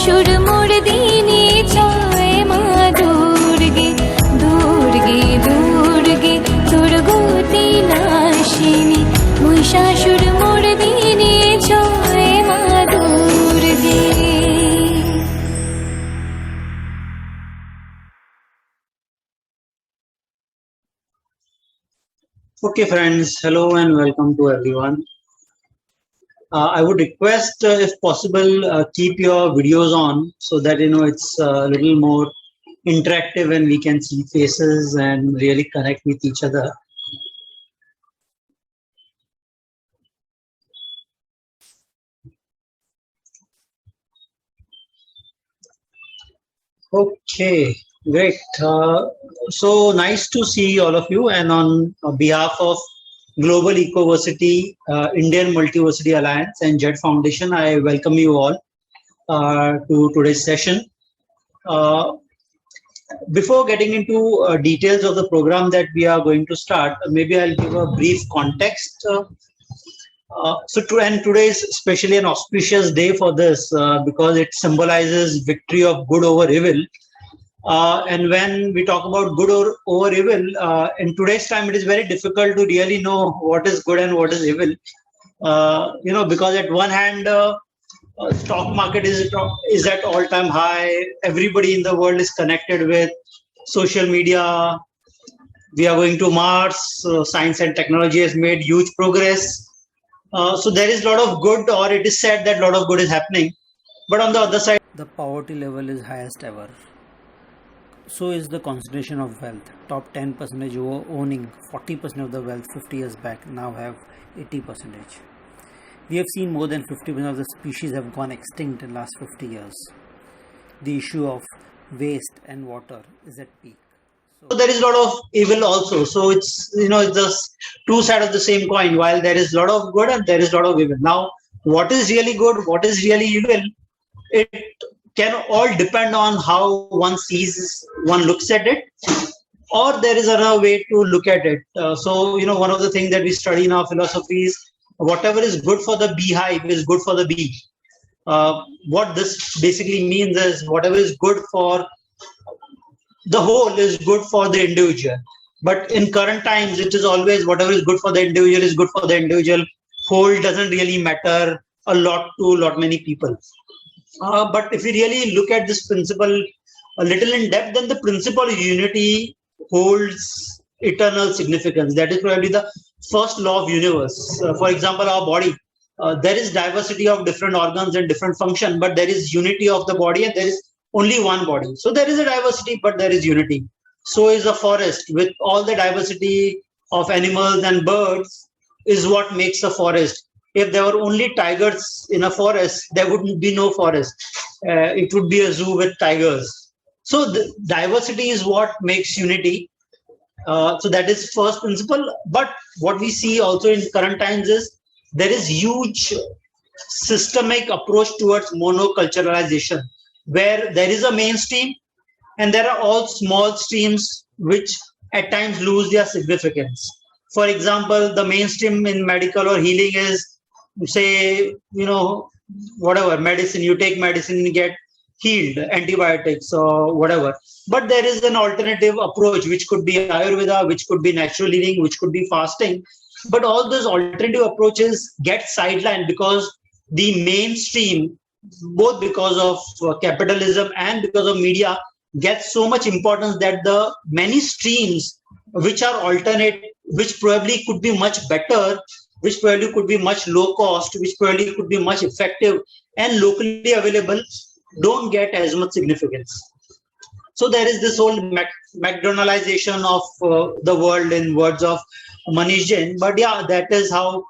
महिषासुर मर्दिनी जय मा दुर्गे दुर्गे दुर्गे दुर्गति नाशिनी महिषासुर मर्दिनी जय मा दुर्गे। Okay, friends, hello and welcome to everyone. I would request, if possible, keep your videos on so that it's a little more interactive and we can see faces and really connect with each other. Okay, great. So nice to see all of you, and on behalf of Global Ecoversity, Indian Multiversity Alliance and JET Foundation, I welcome you all to today's session. Before getting into details of the program that we are going to start, maybe I'll give a brief context. Today is especially an auspicious day for this because it symbolizes victory of good over evil. And when we talk about good over evil, in today's time, it is very difficult to really know what is good and what is evil. Because at one hand, stock market is at all-time high. Everybody in the world is connected with social media. We are going to Mars. Science and technology has made huge progress. So there is a lot of good, or it is said that a lot of good is happening. But on the other side, the poverty level is highest ever. So is the concentration of wealth. Top 10% who were owning 40% of the wealth 50 years back now have 80%. We have seen more than 50% of the species have gone extinct in the last 50 years. The issue of waste and water is at peak. So there is a lot of evil also. So it's just two sides of the same coin. While there is a lot of good and there is a lot of evil. Now, what is really good, what is really evil, it can all depend on how one looks at it, or there is another way to look at it. One of the things that we study in our philosophy is whatever is good for the beehive is good for the bee. What this basically means is whatever is good for the whole is good for the individual. But in current times, it is always whatever is good for the individual is good for the individual. Whole doesn't really matter a lot to many people. But if we really look at this principle a little in depth, then the principle of unity holds eternal significance. That is probably the first law of universe. For example, our body. There is diversity of different organs and different function, but there is unity of the body and there is only one body. So there is a diversity, but there is unity. So is a forest with all the diversity of animals and birds is what makes a forest. If there were only tigers in a forest, there wouldn't be no forest. It would be a zoo with tigers. So the diversity is what makes unity. So that is first principle. But what we see also in current times is there is huge systemic approach towards monoculturalization, where there is a mainstream and there are all small streams which at times lose their significance. For example, the mainstream in medical or healing is, say, whatever medicine, you take medicine and get healed, antibiotics or whatever. But there is an alternative approach, which could be Ayurveda, which could be natural healing, which could be fasting. But all those alternative approaches get sidelined because the mainstream, both because of capitalism and because of media, gets so much importance that the many streams which are alternate, which probably could be much better, which probably could be much low cost, which probably could be much effective and locally available, don't get as much significance. So there is this whole McDonaldization of the world, in words of Manish Jain. But yeah, that is how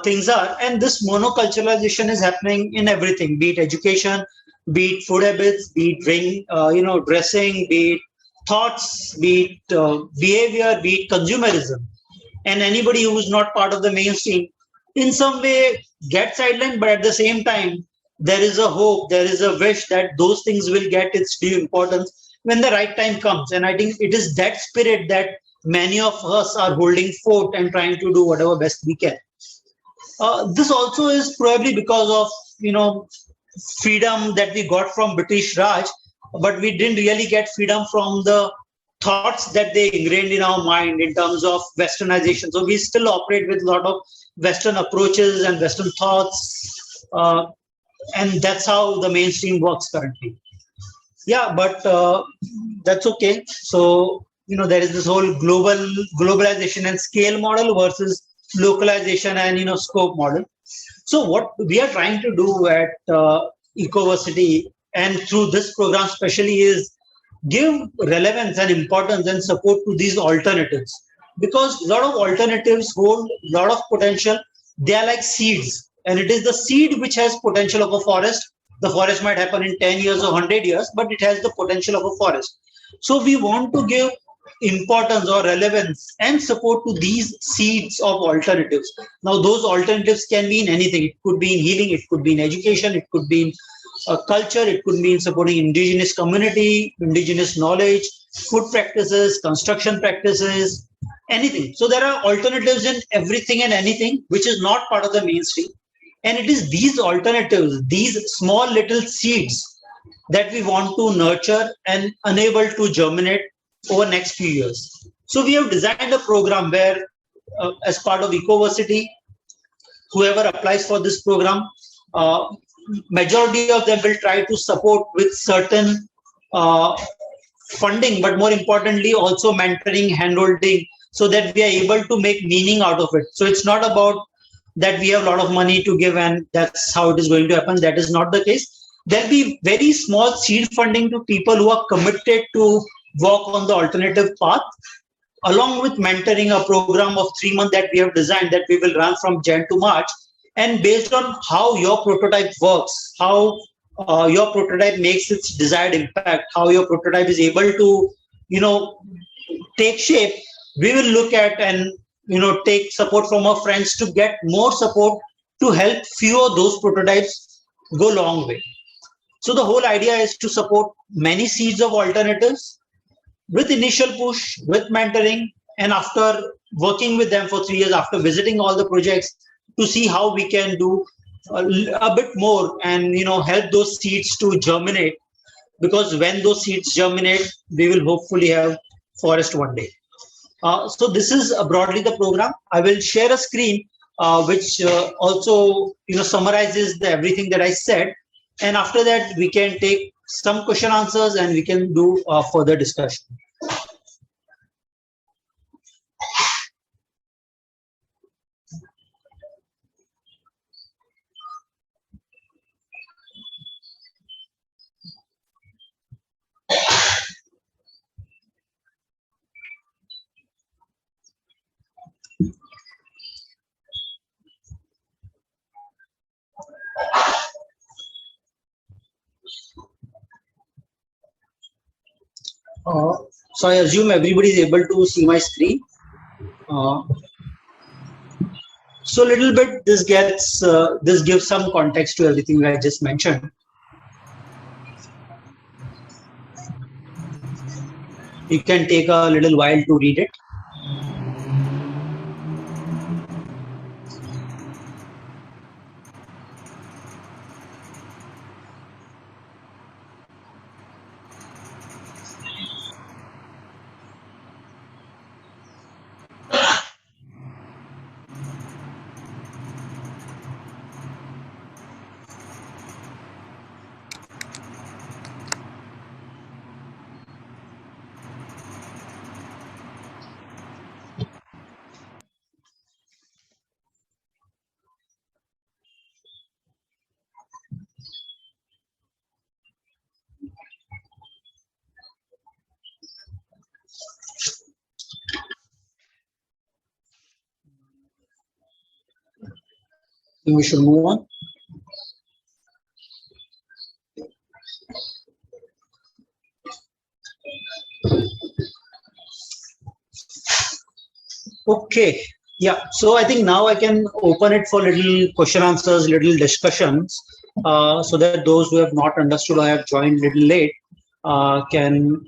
things are. And this monoculturalization is happening in everything, be it education, be it food habits, be it dressing, be it thoughts, be it behavior, be it consumerism. And anybody who is not part of the mainstream in some way gets sidelined, but at the same time, there is a hope, there is a wish that those things will get its due importance when the right time comes. And I think it is that spirit that many of us are holding fort and trying to do whatever best we can. This also is probably because of, freedom that we got from British Raj, but we didn't really get freedom from the thoughts that they ingrained in our mind in terms of westernization. So we still operate with a lot of Western approaches and Western thoughts, and that's how the mainstream works currently. Yeah, but that's okay. So there is this whole globalization and scale model versus localization and scope model. So what we are trying to do at Ecoversity and through this program especially is give relevance and importance and support to these alternatives, because a lot of alternatives hold a lot of potential. They are like seeds, and it is the seed which has potential of a forest. The forest might happen in 10 years or 100 years, but it has the potential of a forest. So we want to give importance or relevance and support to these seeds of alternatives. Now, those alternatives can be in anything. It could be in healing, it could be in education, it could be in culture, it could be in supporting indigenous community, indigenous knowledge, food practices, construction practices, anything. So there are alternatives in everything and anything which is not part of the mainstream. And it is these alternatives, these small little seeds that we want to nurture and enable to germinate over next few years. So we have designed a program where, as part of Ecoversity, whoever applies for this program, majority of them will try to support with certain funding, but more importantly, also mentoring, handholding, so that we are able to make meaning out of it. So it's not about that we have a lot of money to give and that's how it is going to happen. That is not the case. There'll be very small seed funding to people who are committed to walk on the alternative path, along with mentoring, a program of 3 months that we have designed that we will run from Jan to March. And based on how your prototype works, how your prototype makes its desired impact, how your prototype is able to, take shape, we will look at and, take support from our friends to get more support to help few of those prototypes go a long way. So the whole idea is to support many seeds of alternatives with initial push, with mentoring, and after working with them for 3 years, after visiting all the projects, to see how we can do a bit more and help those seeds to germinate, because when those seeds germinate, we will hopefully have forest one day. So this is broadly the program. I will share a screen which also summarizes everything that I said, and after that we can take some question answers and we can do further discussion. So I assume everybody is able to see my screen. So a little bit, this gives some context to everything I just mentioned. You can take a little while to read it. We should move on. Okay, yeah. So I think now I can open it for little question answers, little discussions, so that those who have not understood or have joined little late can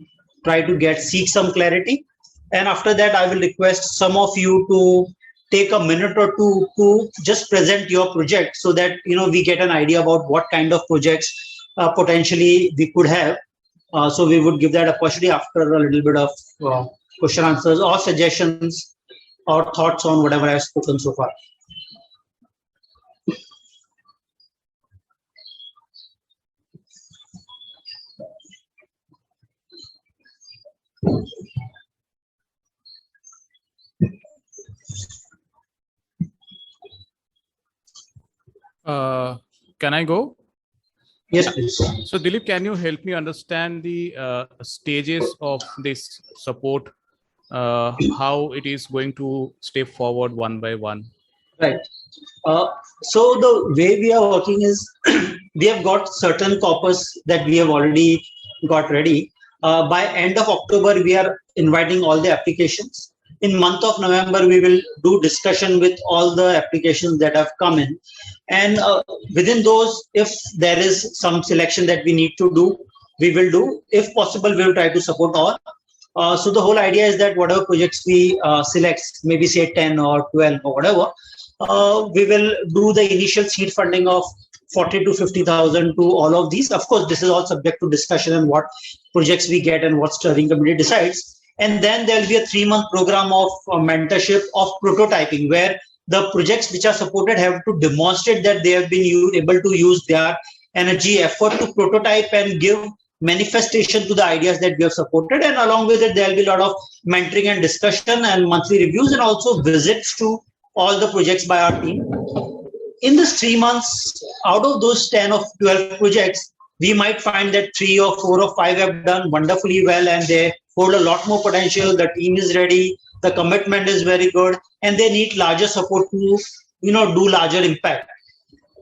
try to seek some clarity. And after that, I will request some of you to take a minute or two to just present your project so that we get an idea about what kind of projects potentially we could have. So we would give that opportunity after a little bit of question answers or suggestions or thoughts on whatever I've spoken so far. Can I go? Yes, please. So Dilip, can you help me understand the stages of this support, how it is going to step forward one by one? Right. So the way we are working is we have got certain corpus that we have already got ready. By end of October, we are inviting all the applications. In month of November, we will do discussion with all the applications that have come in. And within those, if there is some selection that we need to do, we will do. If possible, we will try to support all. So the whole idea is that whatever projects we select, maybe say 10 or 12 or whatever, we will do the initial seed funding of 40 to 50,000 to all of these. Of course, this is all subject to discussion and what projects we get and what steering committee decides. And then there will be a 3-month program of mentorship of prototyping, where the projects which are supported have to demonstrate that they have been able to use their energy, effort to prototype and give manifestation to the ideas that we have supported. And along with it, there will be a lot of mentoring and discussion and monthly reviews and also visits to all the projects by our team. In this 3 months, out of those 10 or 12 projects, we might find that 3 or 4 or 5 have done wonderfully well and they hold a lot more potential. The team is ready, the commitment is very good, and they need larger support to do larger impact.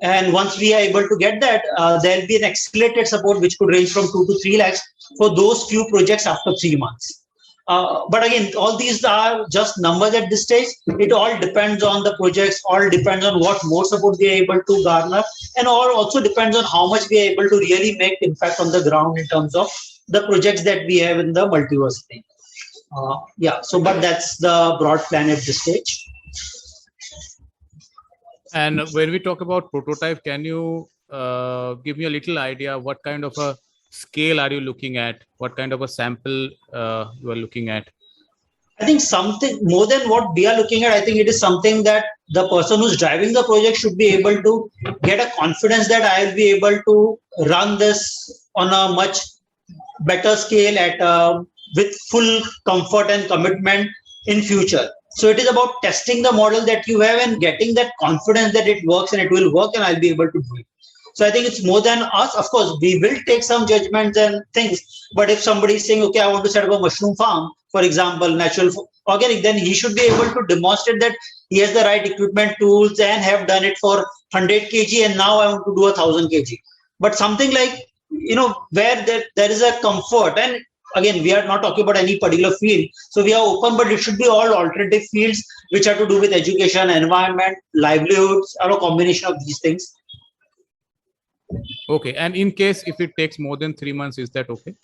And once we are able to get that, there will be an accelerated support which could range from 2 to 3 lakhs for those few projects after 3 months. But again, all these are just numbers at this stage. It all depends on the projects, all depends on what more support we are able to garner, and all also depends on how much we are able to really make impact on the ground in terms of the projects that we have in the multiversity. But that's the broad plan at this stage. And when we talk about prototype, can you give me a little idea what kind of a scale are you looking at? What kind of a sample you are looking at? I think something more than what we are looking at. I think it is something that the person who's driving the project should be able to get a confidence that I will be able to run this on a much better scale with full comfort and commitment in future. So it is about testing the model that you have and getting that confidence that it works and it will work and I'll be able to do it. So I think it's more than us. Of course, we will take some judgments and things. But if somebody is saying, okay, I want to set up a mushroom farm, for example, natural organic, then he should be able to demonstrate that he has the right equipment, tools, and have done it for 100 kg. And now I want to do 1,000 kg. But something like, where there is a comfort. And again, we are not talking about any particular field. So we are open, but it should be all alternative fields which have to do with education, environment, livelihoods, or a combination of these things. Okay. And in case if it takes more than 3 months, is that okay?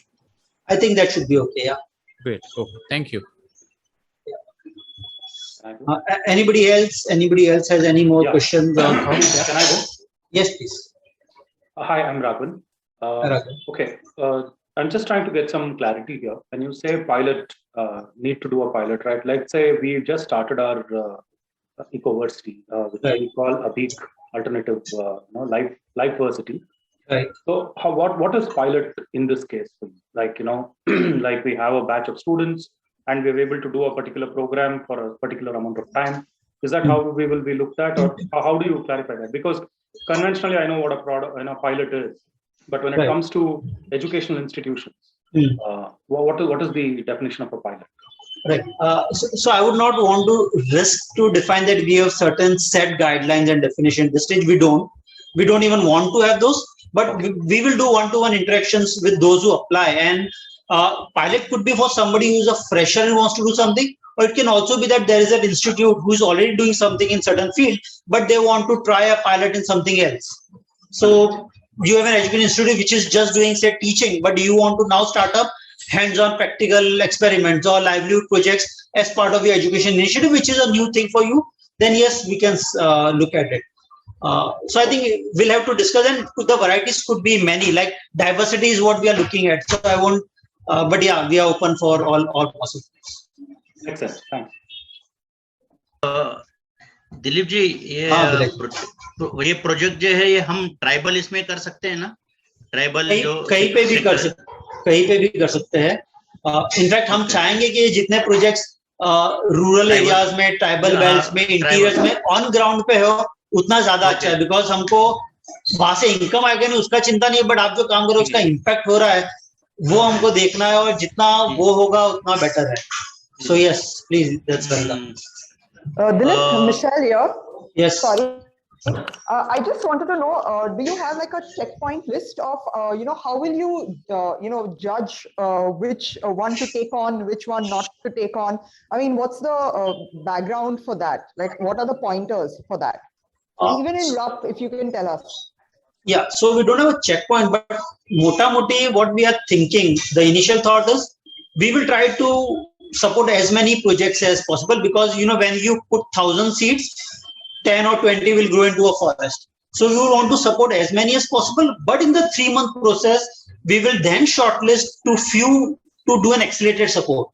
I think that should be okay. Yeah. Great. Okay. Thank you. Anybody else has any more questions or thoughts? Can I go? Yes, please. Hi, I'm Raghavan. Okay. I'm just trying to get some clarity here. When you say pilot, need to do a pilot, right? Let's say we just started our Ecoversity, which we call Abhiq Alternative Lifeversity. Right. So what is pilot in this case? Like, like we have a batch of students and we're able to do a particular program for a particular amount of time. Is that how we will be looked at, or how do you clarify that? Because conventionally, I know what a pilot is, but when it comes to educational institutions, what is the definition of a pilot? Right. So I would not want to risk to define that we have certain set guidelines and definition. At this stage, we don't even want to have those, but we will do one-to-one interactions with those who apply. And pilot could be for somebody who's a fresher and wants to do something, or it can also be that there is an institute who is already doing something in certain field, but they want to try a pilot in something else. So you have an education institute which is just doing, say, teaching, but you want to now start up hands-on practical experiments or livelihood projects as part of your education initiative, which is a new thing for you. then yes, we can look at it. So I think we'll have to discuss, and the varieties could be many. Like diversity is what we are looking at. So I won't, but yeah, we are open for all possibilities. Makes sense. Thanks. Dilip ji, ये project जो है ये हम tribal इसमें कर सकते हैं ना? ट्राइबल जो कहीं पे भी कर सकते हैं. इनफैक्ट हम चाहेंगे कि जितने प्रोजेक्ट्स रूरल एरियाज में, ट्राइबल बेल्ट्स में, इंटीरियर्स में ऑन ग्राउंड पे हो उतना ज्यादा अच्छा है. बिकॉज हमको वहां से इनकम आएगा नहीं उसका चिंता नहीं है, बट आप जो काम करो उसका इम्पैक्ट हो रहा है वो हमको देखना है, और जितना वो होगा उतना बेटर है. So yes, please, that's welcome. Dilip, Michelle here. Yes. Sorry. I just wanted to know, do you have like a checkpoint list of, how will you, judge which one to take on, which one not to take on? I mean, what's the background for that? Like, what are the pointers for that? Even in rough, if you can tell us. Yeah, so we don't have a checkpoint, but mota moti, what we are thinking, the initial thought is we will try to support as many projects as possible, because when you put 1,000 seeds, 10 or 20 will grow into a forest. So we will want to support as many as possible, but in the 3-month process we will then shortlist to few to do an accelerated support.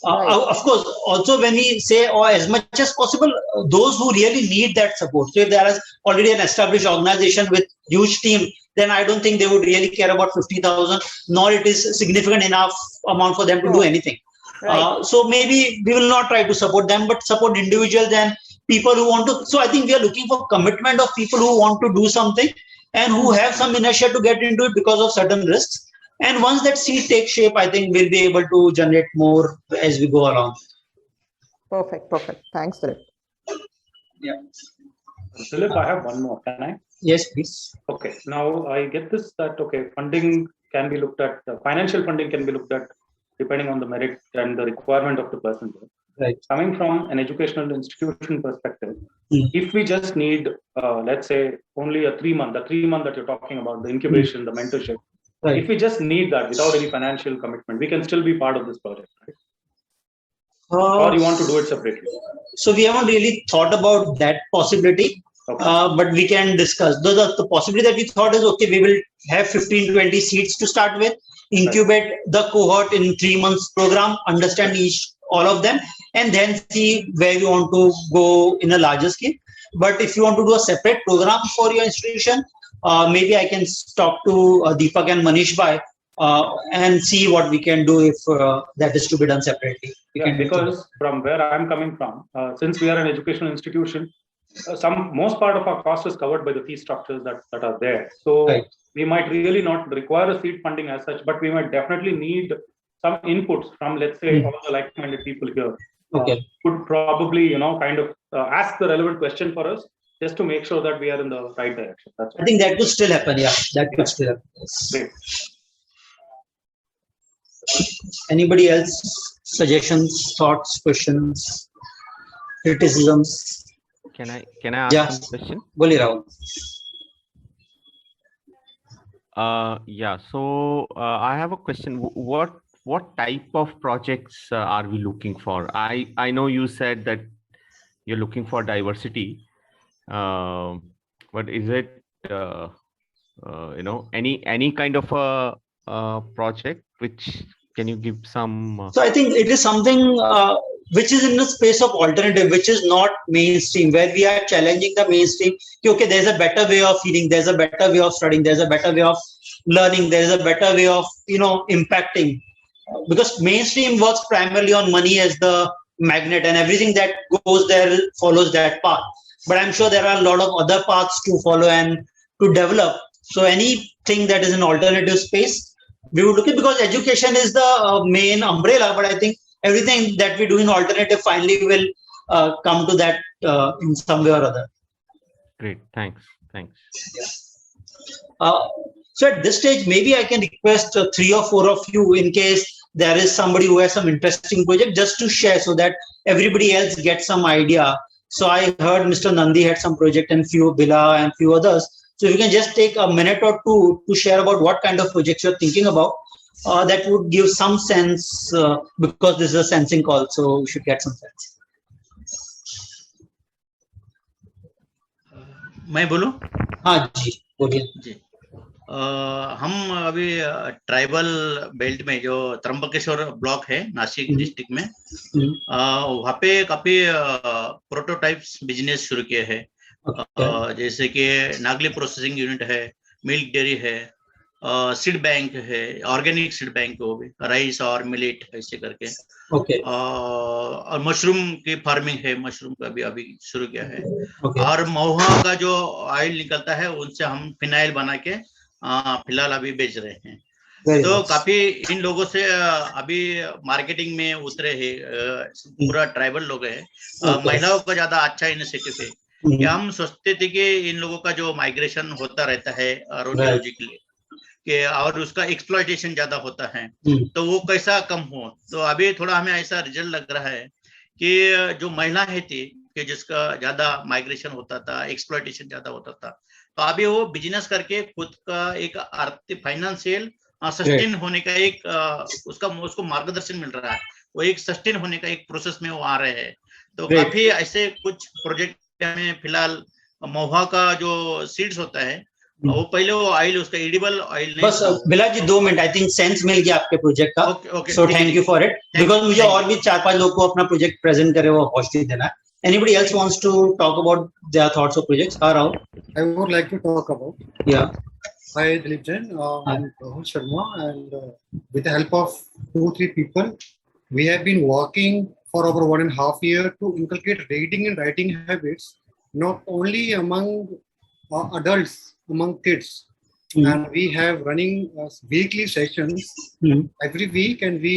Of course, also when we say as much as possible, those who really need that support. So if there is already an established organization with huge team, then I don't think they would really care about 50,000, nor it is significant enough amount for them to do anything. Right. So maybe we will not try to support them, but support individuals and people who want to. So I think we are looking for commitment of people who want to do something and who have some inertia to get into it because of certain risks. And once that seed takes shape, I think we'll be able to generate more as we go along. Perfect. Thanks, Dilip. Yeah. Dilip, I have one more. Can I? Yes, please. Okay. Now I get this that funding can be looked at. Financial funding can be looked at depending on the merit and the requirement of the person. Right. Coming from an educational institution perspective, if we just need, let's say, only a 3-month, the 3-month that you're talking about, the incubation, the mentorship, right. If we just need that without any financial commitment, we can still be part of this project, right? Or you want to do it separately? So we haven't really thought about that possibility, but we can discuss. The possibility that we thought is, okay, we will have 15-20 seats to start with, incubate the cohort in 3 months program, understand all of them, and then see where you want to go in a larger scale. But if you want to do a separate program for your institution, maybe I can talk to Deepak and Manish Bhai and see what we can do if that is to be done separately. Because from where I'm coming from, since we are an educational institution, most part of our cost is covered by the fee structures that are there. So we might really not require a seed funding as such, but we might definitely need some inputs from, let's say, all the like-minded people here. Could probably, kind of ask the relevant question for us, just to make sure that we are in the right direction. I think that could still happen. Yeah, that could still happen. Great. Anybody else? Suggestions, thoughts, questions, criticisms? Can I ask some question? Boli Rahul. So I have a question. What type of projects are we looking for? I know you said that you're looking for diversity, but is it any kind of a project which can you give some? So I think it is something which is in the space of alternative, which is not mainstream, where we are challenging the mainstream. Okay, there's a better way of feeling, there's a better way of studying, there's a better way of learning, there's a better way of impacting. Because mainstream works primarily on money as the magnet, and everything that goes there follows that path. But I'm sure there are a lot of other paths to follow and to develop. So anything that is an alternative space, we would look at, because education is the main umbrella. But I think everything that we do in alternative finally will come to that in some way or other. Great, thanks. So at this stage, maybe I can request 3 or 4 of you, in case there is somebody who has some interesting project, just to share so that everybody else gets some idea. So I heard Mr. Nandi had some project, and Bila and few others. So if you can just take a minute or two to share about what kind of projects you're thinking about, that would give some sense, because this is a sensing call, so we should get some sense. मैं बोलूं? हाँ जी, बोलिए। जी। हम अभी tribal belt में जो Trimbakeshwar block है Nashik district में, वहाँ पे काफी प्रोटोटाइप्स बिजनेस शुरू किए हैं। जैसे कि नागली प्रोसेसिंग यूनिट है, मिल्क डेयरी है, सीड बैंक है, ऑर्गेनिक सीड बैंक, वो भी राइस और मिलेट ऐसे करके। ओके। और मशरूम की फार्मिंग है, मशरूम का भी अभी शुरू किया है। ओके। और महुआ का जो ऑयल निकलता है उनसे हम फिनाइल बना के फिलहाल अभी बेच रहे हैं। तो काफी इन लोगों से अभी मार्केटिंग में उतरे हैं, पूरा ट्राइबल लोग है। महिलाओं का ज्यादा अच्छा इनिशिएटिव है कि हम सोचते थे कि इन लोगों का जो माइग्रेशन होता रहता है रोजी रोजी के लिए, कि और उसका एक्सप्लॉयटेशन ज्यादा होता है, तो वो कैसा कम हो। तो अभी थोड़ा हमें ऐसा रिजल्ट लग रहा है कि जो महिला है थी कि जिसका ज्यादा माइग्रेशन होता था, एक्सप्लॉयटेशन ज्यादा होता था, तो अभी वो बिजनेस करके खुद का एक आर्थिक फाइनेंशियल सस्टेन होने का एक उसको मार्गदर्शन मिल रहा है। वो एक सस्टेन होने का एक प्रोसेस में वो आ रहे हैं। तो काफी ऐसे कुछ प्रोजेक्ट हमें फिलहाल, महुआ का जो सीड्स होता है, वो पहले वो ऑयल, उसका एडिबल ऑयल नहीं। बस बिलाल जी 2 मिनट, आई थिंक सेंस मिल गया आपके प्रोजेक्ट का। So thank you for it, because मुझे और भी 4-5 लोग को अपना प्रोजेक्ट प्रेजेंट करे वो अपॉर्चुनिटी देना है। Anybody else wants to talk about their thoughts or projects? Rahul? I would like to talk about. Yeah. Hi, Dilip Jain. I'm Rahul Sharma, and with the help of 2-3 people, we have been working for over 1.5 years to inculcate reading and writing habits, not only among adults, among kids. And we have running weekly sessions every week, and we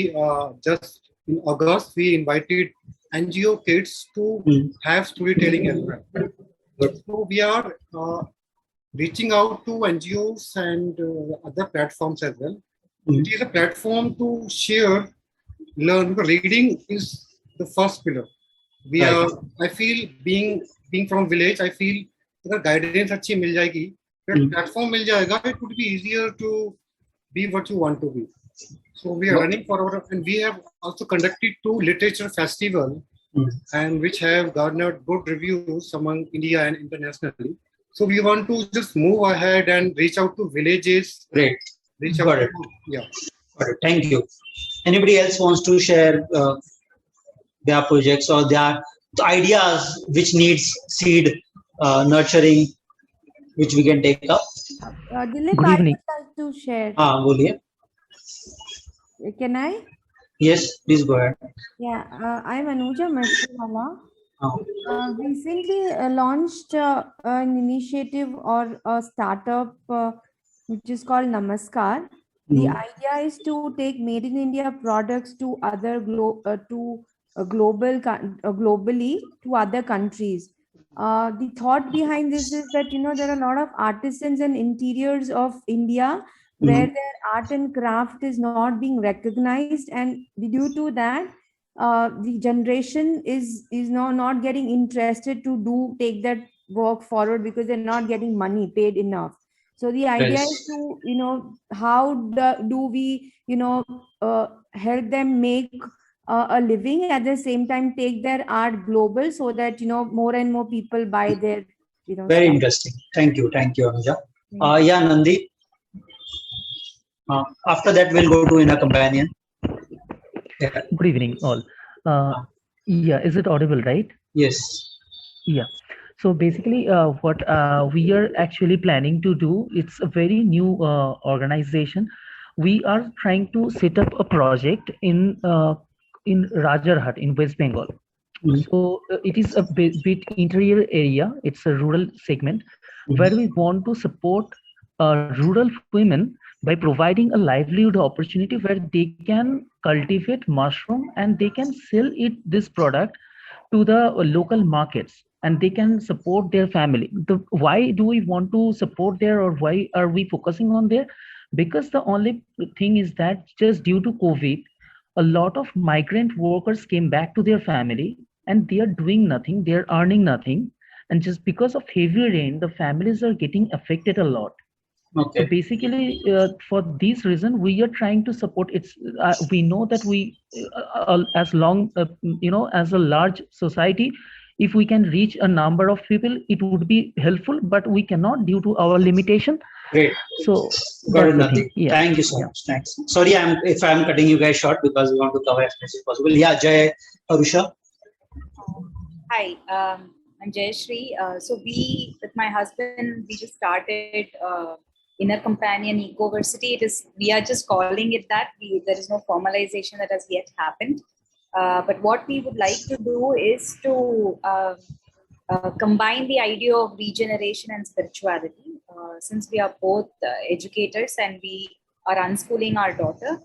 just in August we invited NGO kids to have storytelling as well. So we are reaching out to NGOs and other platforms as well. It is a platform to share, learn. Reading is the first pillar. We are. I feel being from village, I feel अगर guidance अच्छी मिल जाएगी, platform मिल जाएगा, it would be easier to be what you want to be. So we are running for our, and we have also conducted 2 literature festival, and which have garnered good reviews among India and internationally. So we want to just move ahead and reach out to villages. Great. Reach Got out it. Yeah. Got it. Thank you. Anybody else wants to share their projects or their ideas which needs seed nurturing, which we can take up? Dilip, Good evening. I would like to share. बोलिए. Can I? Yes, please go ahead. Yeah, I'm Anuja Mashwala. Recently launched an initiative or a startup which is called Namaskar. The idea is to take made in India products to other globally to other countries. The thought behind this is that there are a lot of artisans and interiors of India where their art and craft is not being recognized, and due to that the generation is now not getting interested to take that work forward because they're not getting money paid enough. So the idea is to how do we help them make a living, at the same time take their art global, so that more and more people buy their very stuff. Interesting. Thank you Anuja. Yeah, Nandi. After that we'll go to Inner Companion. Yeah. Good evening all. Yeah, is it audible, right? Yes. Yeah. So basically what we are actually planning to do, it's a very new organization. We are trying to set up a project in Rajarhat in West Bengal. So it is a bit interior area. It's a rural segment where we want to support rural women by providing a livelihood opportunity where they can cultivate mushroom and they can sell this product to the local markets, and they can support their family. Why do we want to support there, or why are we focusing on there? Because the only thing is that just due to COVID, a lot of migrant workers came back to their family and they are doing nothing, they're earning nothing. And just because of heavy rain, the families are getting affected a lot. Okay. So basically, for this reason, we are trying to support. We know that we, as a large society, if we can reach a number of people, it would be helpful, but we cannot due to our limitation. Great. So Got that's it, the Natik. thing. Yeah. Thank you so much. Thanks. Sorry, if I'm cutting you guys short because we want to cover as much as possible. Yeah, Jay, Arusha. Hi, I'm Jayashree. So we, with my husband, we just started Inner Companion Ecoversity. We are just calling it that. There is no formalization that has yet happened. But what we would like to do is to combine the idea of regeneration and spirituality. Since we are both educators and we are unschooling our daughter,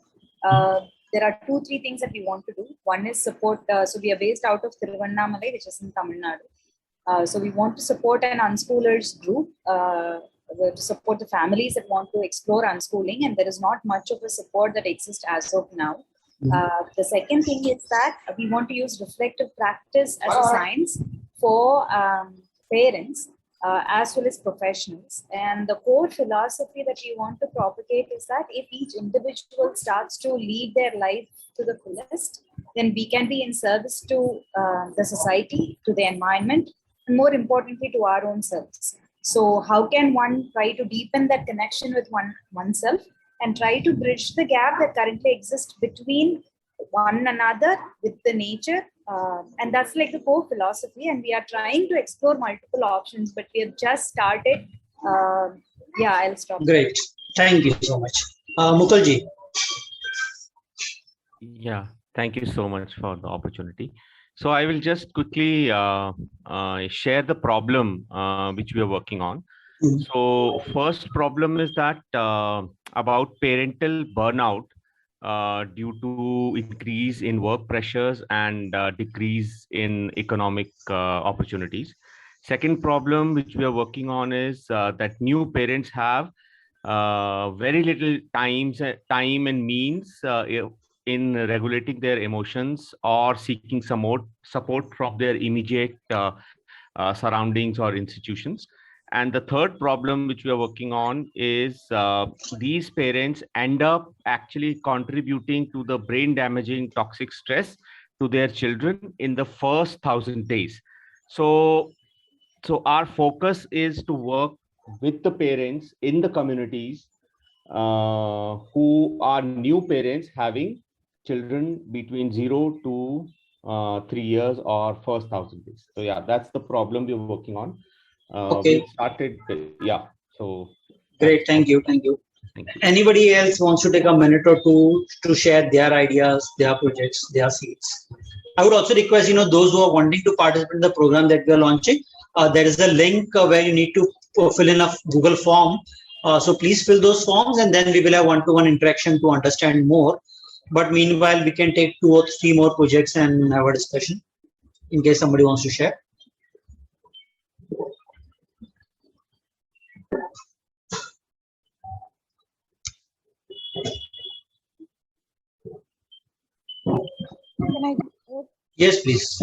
there are 2-3 things that we want to do. One is support. So we are based out of Tiruvannamalai, which is in Tamil Nadu. So we want to support an unschoolers group, to support the families that want to explore unschooling, and there is not much of a support that exists as of now. The second thing is that we want to use reflective practice as a science for parents as well as professionals. And the core philosophy that we want to propagate is that if each individual starts to lead their life to the fullest, then we can be in service to the society, to the environment, and more importantly, to our own selves. So how can one try to deepen that connection with oneself and try to bridge the gap that currently exists between one another with the nature? And that's like the core philosophy. And we are trying to explore multiple options, but we have just started. Yeah, I'll stop. Great. Thank you so much. Mukulji. Yeah, thank you so much for the opportunity. So I will just quickly share the problem which we are working on. So first problem is that about parental burnout due to increase in work pressures and decrease in economic opportunities. Second problem which we are working on is that new parents have very little time and means in regulating their emotions or seeking some more support from their immediate surroundings or institutions. And the third problem which we are working on is these parents end up actually contributing to the brain damaging toxic stress to their children in the first 1,000 days. So our focus is to work with the parents in the communities who are new parents having children between 0 to 3 years or first 1,000 days. So yeah, that's the problem we're working on. Okay. We started, yeah. So great. Thank you. Thank you. Anybody else wants to take a minute or two to share their ideas, their projects, their seeds? I would also request, those who are wanting to participate in the program that we are launching, there is a link where you need to fill in a Google form. So please fill those forms, and then we will have one-to-one interaction to understand more. But meanwhile, we can take 2 or 3 more projects and have a discussion in case somebody wants to share. Can I go? Yes, please.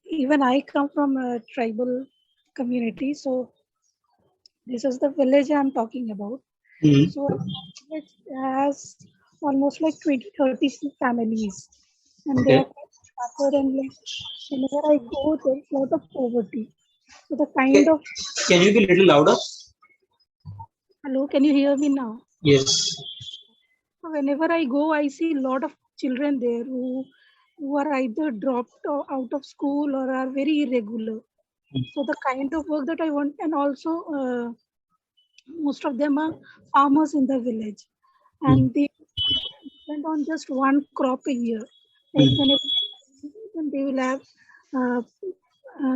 Even I come from a tribal community, so this is the village I'm talking about. So it has almost like 20-30 families, and they are scattered, and like whenever I go, there's a lot of poverty. So the kind of. Can you be a little louder? Hello, can you hear me now? Yes. So whenever I go, I see a lot of children there who are either dropped out of school or are very irregular. So the kind of work that I want, and also most of them are farmers in the village, and they depend on just one crop a year. Like whenever they will have,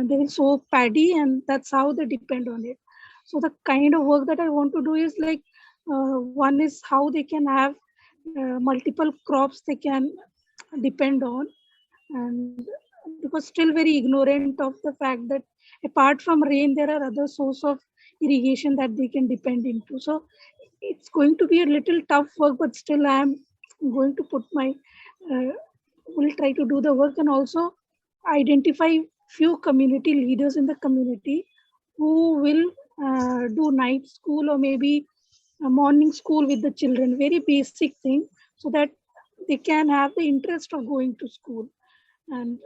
they will sow paddy, and that's how they depend on it. So the kind of work that I want to do is like, one is how they can have multiple crops they can depend on, and because still very ignorant of the fact that apart from rain, there are other sources of irrigation that they can depend into. So it's going to be a little tough work, but still I am going to put my, will try to do the work, and also identify few community leaders in the community who will do night school or maybe a morning school with the children, very basic thing, so that they can have the interest of going to school. And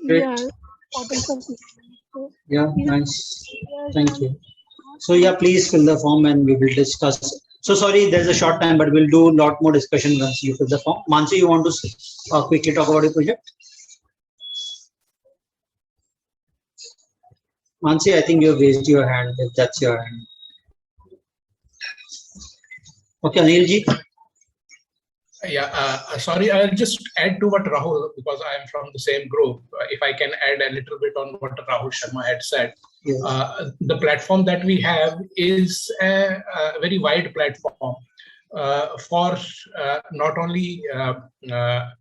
Great. yeah, importance of nutrition. So Yeah, these nice. areas Thank I'm you. not So yeah, please fill the form and we will discuss. So sorry, there's a short time, but we'll do a lot more discussion once you fill the form. Mansi, you want to quickly talk about your project? Mansi, I think you have raised your hand, if that's your hand. Okay, Anilji. Yeah, sorry, I'll just add to what Rahul, because I am from the same group. If I can add a little bit on what Rahul Sharma had said. Yes. The platform that we have is a very wide platform for not only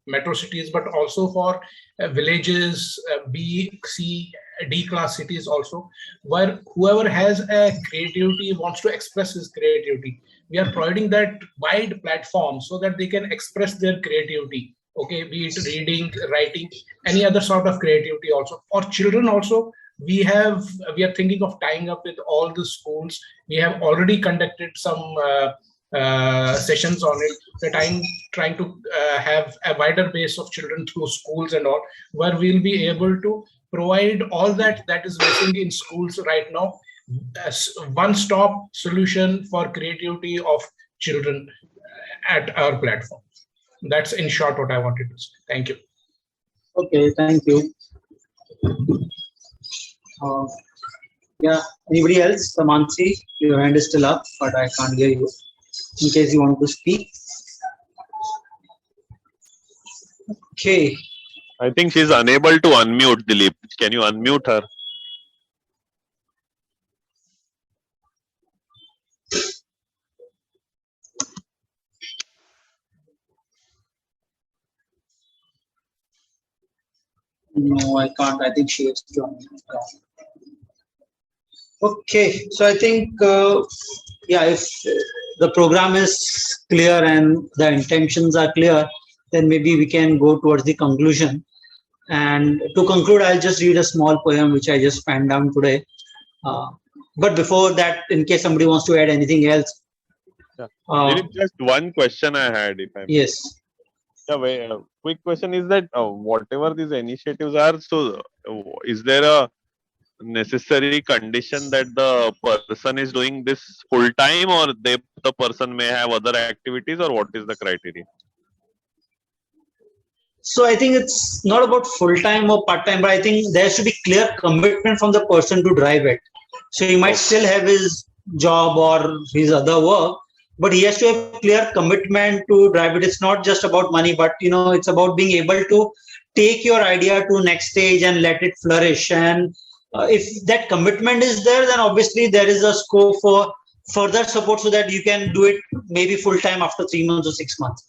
metro cities, but also for villages, B, C, D class cities also, where whoever has a creativity wants to express his creativity. We are providing that wide platform so that they can express their creativity. Okay, be it reading, writing, any other sort of creativity also. For children also, we are thinking of tying up with all the schools. We have already conducted some sessions on it. We're trying to have a wider base of children through schools and all, where we'll be able to provide all that is missing in schools right now, as one-stop solution for creativity of children at our platform. That's in short what I wanted to say. Thank you. Okay, thank you. Yeah, anybody else? Mansi, your hand is still up, but I can't hear you. In case you want to speak. Okay. I think she's unable to unmute, Dilip. Can you unmute her? No, I can't. I think she is joining. Okay, so I think, yeah, if the program is clear and the intentions are clear, then maybe we can go towards the conclusion. And to conclude, I'll just read a small poem which I just penned down today. But before that, in case somebody wants to add anything else. Yeah. Dilip, just one question I had, if I may. Yes. Yeah, quick question is that whatever these initiatives are, so is there a necessary condition that the person is doing this full time, or the person may have other activities, or what is the criteria? So I think it's not about full time or part time, but I think there should be clear commitment from the person to drive it. So he might still have his job or his other work, but he has to have clear commitment to drive it. It's not just about money, but it's about being able to take your idea to next stage and let it flourish. And if that commitment is there, then obviously there is a scope for further support so that you can do it maybe full time after 3 months or 6 months.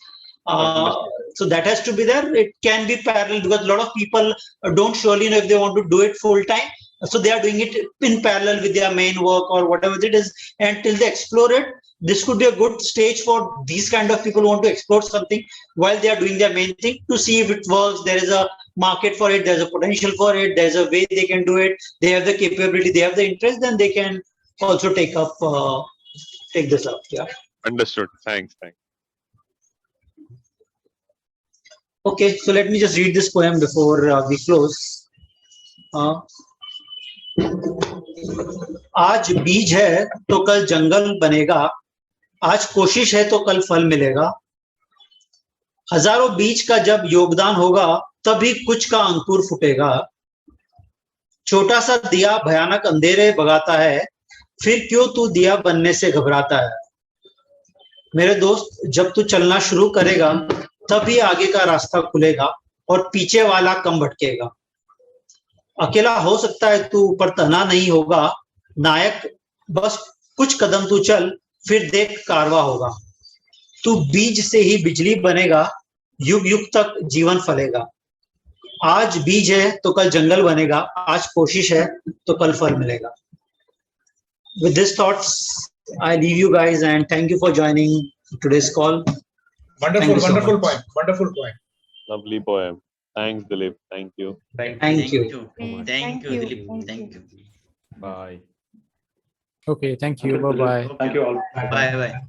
So that has to be there. It can be parallel, because a lot of people don't surely know if they want to do it full time. So they are doing it in parallel with their main work or whatever it is. And till they explore it, this could be a good stage for these kind of people who want to explore something while they are doing their main thing, to see if it works. There is a market for it. There's a potential for it. There's a way they can do it. They have the capability. They have the interest. Then they can also take this up. Yeah. Understood. Thanks. Okay, so let me just read this poem before we close. आज बीज है तो कल जंगल बनेगा, आज कोशिश है तो कल फल मिलेगा, हजारों बीज का जब योगदान होगा तभी कुछ का अंकुर फूटेगा, छोटा सा दिया भयानक अंधेरे भगाता है, फिर क्यों तू दिया बनने से घबराता है। मेरे दोस्त, जब तू चलना शुरू करेगा तभी आगे का रास्ता खुलेगा और पीछे वाला कम भटकेगा। अकेला हो सकता है तू, पर तना नहीं होगा नायक, बस कुछ कदम तू चल, फिर देख कारवा होगा। तू बीज से ही बिजली बनेगा, युग युग तक जीवन फलेगा। आज बीज है तो कल जंगल बनेगा, आज कोशिश है तो कल फल मिलेगा। With these thoughts, I leave you guys and thank you for joining today's call. Wonderful poem. Lovely poem. Thanks, Dilip. Thank you. Thank you. Thank you, Dilip. Thank you. Bye. Okay, thank you. Bye-bye. Thank you all. Bye.